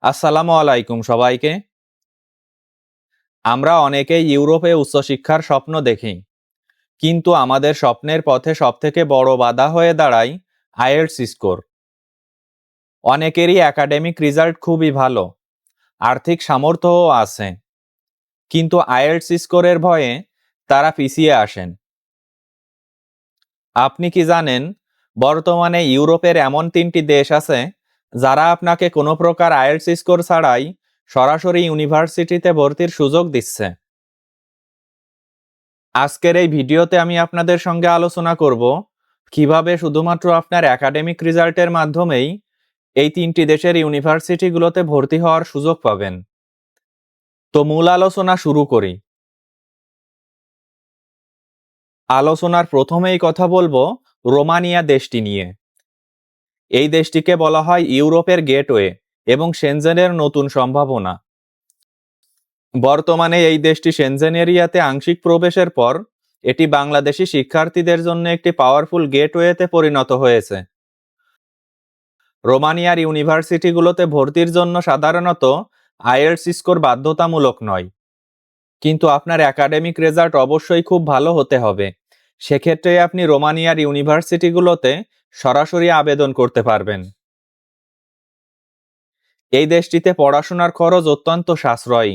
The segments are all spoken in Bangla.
আসসালামু আলাইকুম সবাইকে। আমরা অনেকেই ইউরোপে উচ্চশিক্ষার স্বপ্ন দেখি, কিন্তু আমাদের স্বপ্নের পথে সবথেকে বড় বাধা হয়ে দাঁড়ায় আইএলটিএস স্কোর। অনেকেরই একাডেমিক রেজাল্ট খুবই ভালো, আর্থিক সামর্থ্যও আছে, কিন্তু আইএলটিএস স্কোরের ভয়ে তারা পিছিয়ে আসেন। আপনি কি জানেন, বর্তমানে ইউরোপের এমন 3টি দেশ আছে যারা আপনাকে কোনো প্রকার আইএলটিএস স্কোর ছাড়াই সরাসরি ইউনিভার্সিটিতে ভর্তির সুযোগ দিচ্ছে। আজকের এই ভিডিওতে আমি আপনাদের সঙ্গে আলোচনা করব কিভাবে শুধুমাত্র আপনার একাডেমিক রেজাল্টের মাধ্যমেই এই 3টি দেশের ইউনিভার্সিটিগুলোতে ভর্তি হওয়ার সুযোগ পাবেন। তো মূল আলোচনা শুরু করি। আলোচনার প্রথমেই কথা বলবো রোমানিয়া দেশটি নিয়ে। এই দেশটিকে বলা হয় ইউরোপের গেটওয়ে এবং সেনজেনের নতুন সম্ভাবনা। বর্তমানে এই দেশটি সেনজেন এরিয়াতে আংশিক প্রবেশের পর এটি বাংলাদেশি শিক্ষার্থীদের জন্য একটি পাওয়ারফুল গেটওয়েতে পরিণত হয়েছে। রোমানিয়ার ইউনিভার্সিটিগুলোতে ভর্তির জন্য সাধারণত আইএলটিএস স্কোর বাধ্যতামূলক নয়, কিন্তু আপনার একাডেমিক রেজাল্ট অবশ্যই খুব ভালো হতে হবে। সেক্ষেত্রে আপনি রোমানিয়ার ইউনিভার্সিটিগুলোতে সরাসরি আবেদন করতে পারবেন। এই দেশটিতে পড়াশোনার খরচ অত্যন্ত সাশ্রয়ী।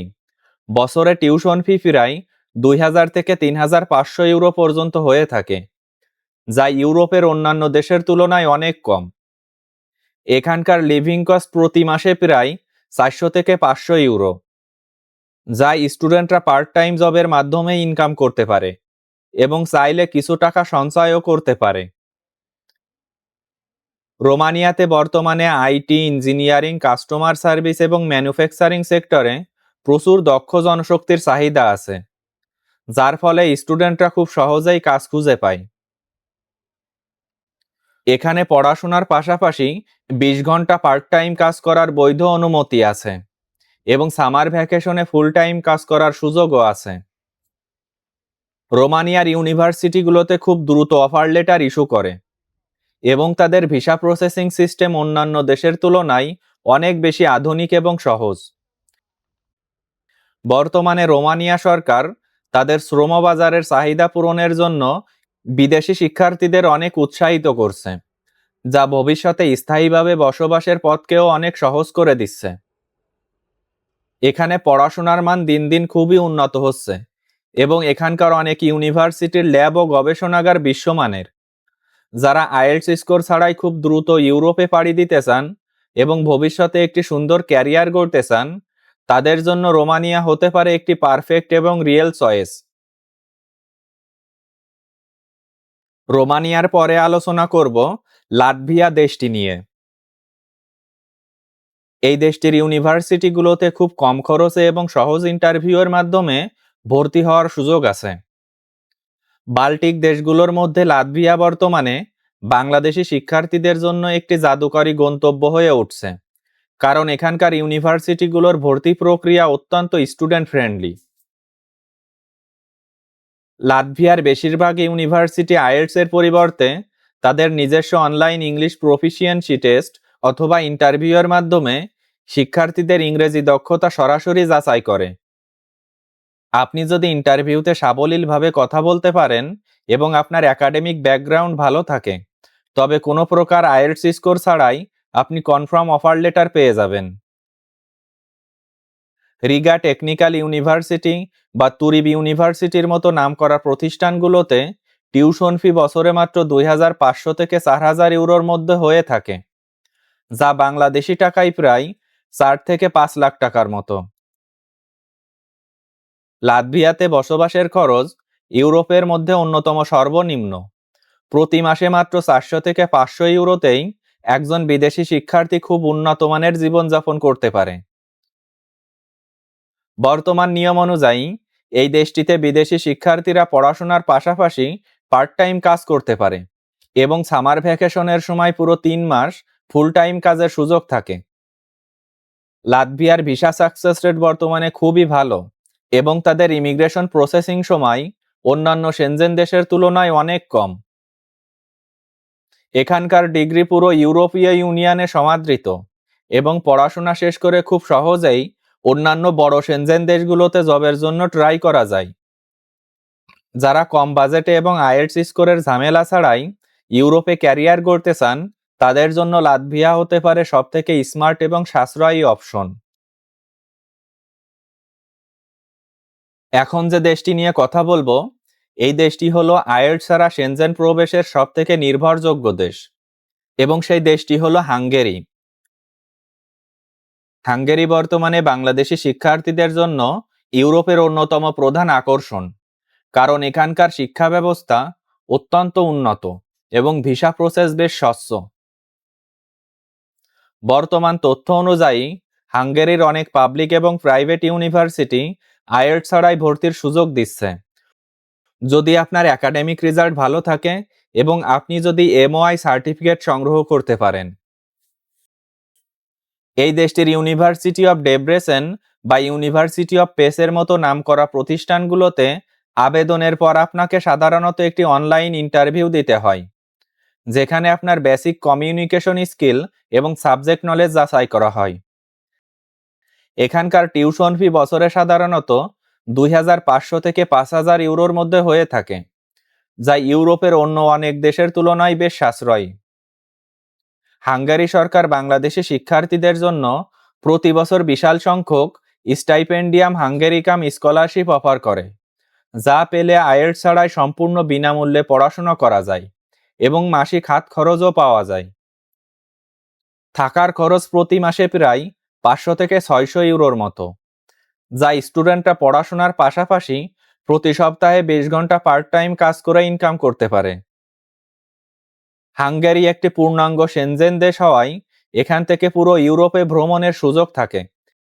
বছরে টিউশন ফি প্রায় 2000 থেকে 3500 ইউরো পর্যন্ত হয়ে থাকে, যা ইউরোপের অন্যান্য দেশের তুলনায় অনেক কম। এখানকার লিভিং কস্ট প্রতি মাসে প্রায় 400 থেকে 500 ইউরো, যা স্টুডেন্টরা পার্ট টাইম জবের মাধ্যমে ইনকাম করতে পারে এবং চাইলে কিছু টাকা সঞ্চয়ও করতে পারে। রোমানিয়াতে বর্তমানে আইটি, ইঞ্জিনিয়ারিং, কাস্টমার সার্ভিস এবং ম্যানুফ্যাকচারিং সেক্টরে প্রচুর দক্ষ জনশক্তির চাহিদা আছে, যার ফলে স্টুডেন্টরা খুব সহজেই কাজ খুঁজে পায়। এখানে পড়াশোনার পাশাপাশি 20 ঘন্টা পার্ট টাইম কাজ করার বৈধ অনুমতি আছে এবং সামার ভ্যাকেশনে ফুল টাইম কাজ করার সুযোগও আছে। রোমানিয়ার ইউনিভার্সিটিগুলোতে খুব দ্রুত অফার লেটার ইস্যু করে এবং তাদের ভিসা প্রসেসিং সিস্টেম অন্যান্য দেশের তুলনায় অনেক বেশি আধুনিক এবং সহজ। বর্তমানে রোমানিয়া সরকার তাদের শ্রমবাজারের চাহিদা পূরণের জন্য বিদেশি শিক্ষার্থীদের অনেক উৎসাহিত করছে, যা ভবিষ্যতে স্থায়ীভাবে বসবাসের পথকেও অনেক সহজ করে দিচ্ছে। এখানে পড়াশোনার মান দিন দিন খুবই উন্নত হচ্ছে এবং এখানকার অনেক ইউনিভার্সিটির ল্যাব ও গবেষণাগার বিশ্বমানের। যারা আইএলটিএস স্কোর ছাড়াই খুব দ্রুত ইউরোপে পাড়ি দিতে চান এবং ভবিষ্যতে একটি সুন্দর ক্যারিয়ার গড়তে চান, তাদের জন্য রোমানিয়া হতে পারে একটি পারফেক্ট এবং রিয়েল চয়েস। রোমানিয়ার পরে আলোচনা করব লাটভিয়া দেশটি নিয়ে। এই দেশটির ইউনিভার্সিটিগুলোতে খুব কম খরচে এবং সহজ ইন্টারভিউয়ের মাধ্যমে ভর্তি হওয়ার সুযোগ আছে। বাল্টিক দেশগুলোর মধ্যে লাটভিয়া বর্তমানে বাংলাদেশি শিক্ষার্থীদের জন্য একটি জাদুকরী গন্তব্য হয়ে উঠছে, কারণ এখানকার ইউনিভার্সিটিগুলোর ভর্তি প্রক্রিয়া অত্যন্ত স্টুডেন্ট ফ্রেন্ডলি। লাটভিয়ার বেশিরভাগ ইউনিভার্সিটি আইএলটিএস এর পরিবর্তে তাদের নিজস্ব অনলাইন ইংলিশ প্রফিসিয়েন্সি টেস্ট অথবা ইন্টারভিউয়ের মাধ্যমে শিক্ষার্থীদের ইংরেজি দক্ষতা সরাসরি যাচাই করে। আপনি যদি ইন্টারভিউতে সাবলীলভাবে কথা বলতে পারেন এবং আপনার একাডেমিক ব্যাকগ্রাউন্ড ভালো থাকে, তবে কোনো প্রকার আইএলটিএস স্কোর ছাড়াই আপনি কনফার্ম অফার লেটার পেয়ে যাবেন। রিগা টেকনিক্যাল ইউনিভার্সিটি বা তুরিব ইউনিভার্সিটির মতো নামকরা প্রতিষ্ঠানগুলোতে টিউশন ফি বছরে মাত্র 2500 থেকে 4000 ইউরোর মধ্যে হয়ে থাকে, যা বাংলাদেশি টাকায় প্রায় 4 থেকে 5 লাখ টাকার মতো। লাটভিয়াতে বসবাসের খরচ ইউরোপের মধ্যে অন্যতম সর্বনিম্ন। প্রতি মাসে মাত্র 400 থেকে 500 ইউরোতেই একজন বিদেশি শিক্ষার্থী খুব উন্নত মানের জীবনযাপন করতে পারে। বর্তমান নিয়ম অনুযায়ী এই দেশটিতে বিদেশি শিক্ষার্থীরা পড়াশোনার পাশাপাশি পার্ট টাইম কাজ করতে পারে এবং সামার ভ্যাকেশনের সময় পুরো 3 মাস ফুল টাইম কাজের সুযোগ থাকে। লাটভিয়ার ভিসা সাকসেস রেট বর্তমানে খুবই ভালো এবং তাদের ইমিগ্রেশন প্রসেসিং সময় অন্যান্য সেনজেন দেশের তুলনায় অনেক কম। এখানকার ডিগ্রি পুরো ইউরোপীয় ইউনিয়নে সমাদৃত এবং পড়াশোনা শেষ করে খুব সহজেই অন্যান্য বড় সেনজেন দেশগুলোতে জবের জন্য ট্রাই করা যায়। যারা কম বাজেটে এবং আইএলটিএস স্কোরের ঝামেলা ছাড়াই ইউরোপে ক্যারিয়ার গড়তে চান, তাদের জন্য লাতভিয়া হতে পারে সবথেকে স্মার্ট এবং সাশ্রয়ী অপশন। এখন যে দেশটি নিয়ে কথা বলবো, এই দেশটি হলো আইএলটিএস ছাড়া সেনজেন প্রবেশের সবথেকে নির্ভরযোগ্য দেশ, এবং সেই দেশটি হলো হাঙ্গেরি। হাঙ্গেরি বর্তমানে বাংলাদেশি শিক্ষার্থীদের জন্য ইউরোপের অন্যতম প্রধান আকর্ষণ, কারণ এখানকার শিক্ষা ব্যবস্থা অত্যন্ত উন্নত এবং ভিসা প্রসেস বেশ স্বচ্ছ। বর্তমান তথ্য অনুযায়ী হাঙ্গেরির অনেক পাবলিক এবং প্রাইভেট ইউনিভার্সিটি আইএলটিএস ছাড়াই ভর্তির সুযোগ দিচ্ছে। যদি আপনার একাডেমিক রেজাল্ট ভালো থাকে এবং আপনি যদি এমওআই সার্টিফিকেট সংগ্রহ করতে পারেন। এই দেশটির ইউনিভার্সিটি অব ডেব্রেসেন বা ইউনিভার্সিটি অব পেসের মতো নামকরা প্রতিষ্ঠানগুলোতে আবেদনের পর আপনাকে সাধারণত একটি অনলাইন ইন্টারভিউ দিতে হয়, যেখানে আপনার বেসিক কমিউনিকেশন স্কিল এবং সাবজেক্ট নলেজ যাচাই করা হয়। এখানকার টিউশন ফি বছরে সাধারণত 2500 থেকে 5000 ইউরোর মধ্যে হয়ে থাকে, যা ইউরোপের অন্য অনেক দেশের তুলনায় বেশ সাশ্রয়ী। হাঙ্গেরি সরকার বাংলাদেশি শিক্ষার্থীদের জন্য প্রতি বছর বিশাল সংখ্যক স্টাইপেন্ডিয়াম হাঙ্গেরিকাম স্কলারশিপ অফার করে, যা পেলে আইএলটিএস ছাড়াই সম্পূর্ণ বিনামূল্যে পড়াশোনা করা যায় এবং মাসিক হাত খরচও পাওয়া যায়। থাকার খরচ প্রতি মাসে প্রায় 500 থেকে 600 ইউরোর মতো, যা স্টুডেন্টরা পড়াশোনার পাশাপাশি প্রতি সপ্তাহে 20 ঘন্টা পার্ট টাইম কাজ করে ইনকাম করতে পারে। হাঙ্গেরি একটি পূর্ণাঙ্গ সেনজেন দেশ হওয়ায় এখান থেকে পুরো ইউরোপে ভ্রমণের সুযোগ থাকে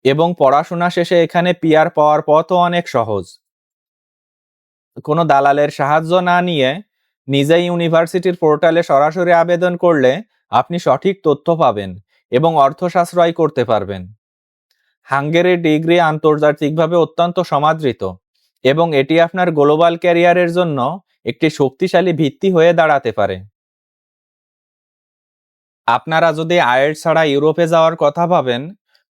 এবং পড়াশোনা শেষে এখানে পিআর পাওয়ার পথও অনেক সহজ। কোনো দালালের সাহায্য না নিয়ে নিজেই ইউনিভার্সিটির পোর্টালে সরাসরি আবেদন করলে আপনি সঠিক তথ্য পাবেন এবং অর্থ সাশ্রয় করতে পারবেন। হাঙ্গেরির ডিগ্রি আন্তর্জাতিকভাবে অত্যন্ত সমাদৃত এবং এটি আপনার গ্লোবাল ক্যারিয়ারের জন্য একটি শক্তিশালী ভিত্তি হয়ে দাঁড়াতে পারে। আপনারা যদি আইএলটিএস ছাড়া ইউরোপে যাওয়ার কথা ভাবেন,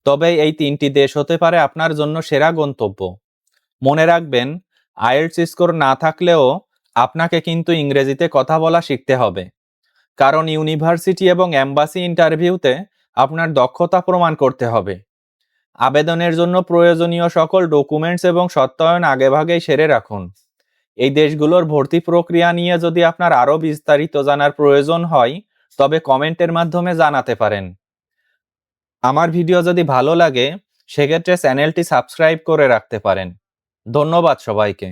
তবে এই 3টি দেশ হতে পারে আপনার জন্য সেরা গন্তব্য। মনে রাখবেন, আইএলটিএস স্কোর না থাকলেও আপনাকে কিন্তু ইংরেজিতে কথা বলা শিখতে হবে, কারণ ইউনিভার্সিটি এবং এম্বাসি ইন্টারভিউতে আপনার দক্ষতা প্রমাণ করতে হবে। আবেদনের জন্য প্রয়োজনীয় সকল ডকুমেন্টস এবং সত্যায়ন আগেভাগেই সেরে রাখুন। এই দেশগুলোর ভর্তি প্রক্রিয়া নিয়ে যদি আপনার আরও বিস্তারিত জানার প্রয়োজন হয়, তবে কমেন্টের মাধ্যমে জানাতে পারেন। আমার ভিডিও যদি ভালো লাগে, সেক্ষেত্রে চ্যানেলটি সাবস্ক্রাইব করে রাখতে পারেন। ধন্যবাদ সবাইকে।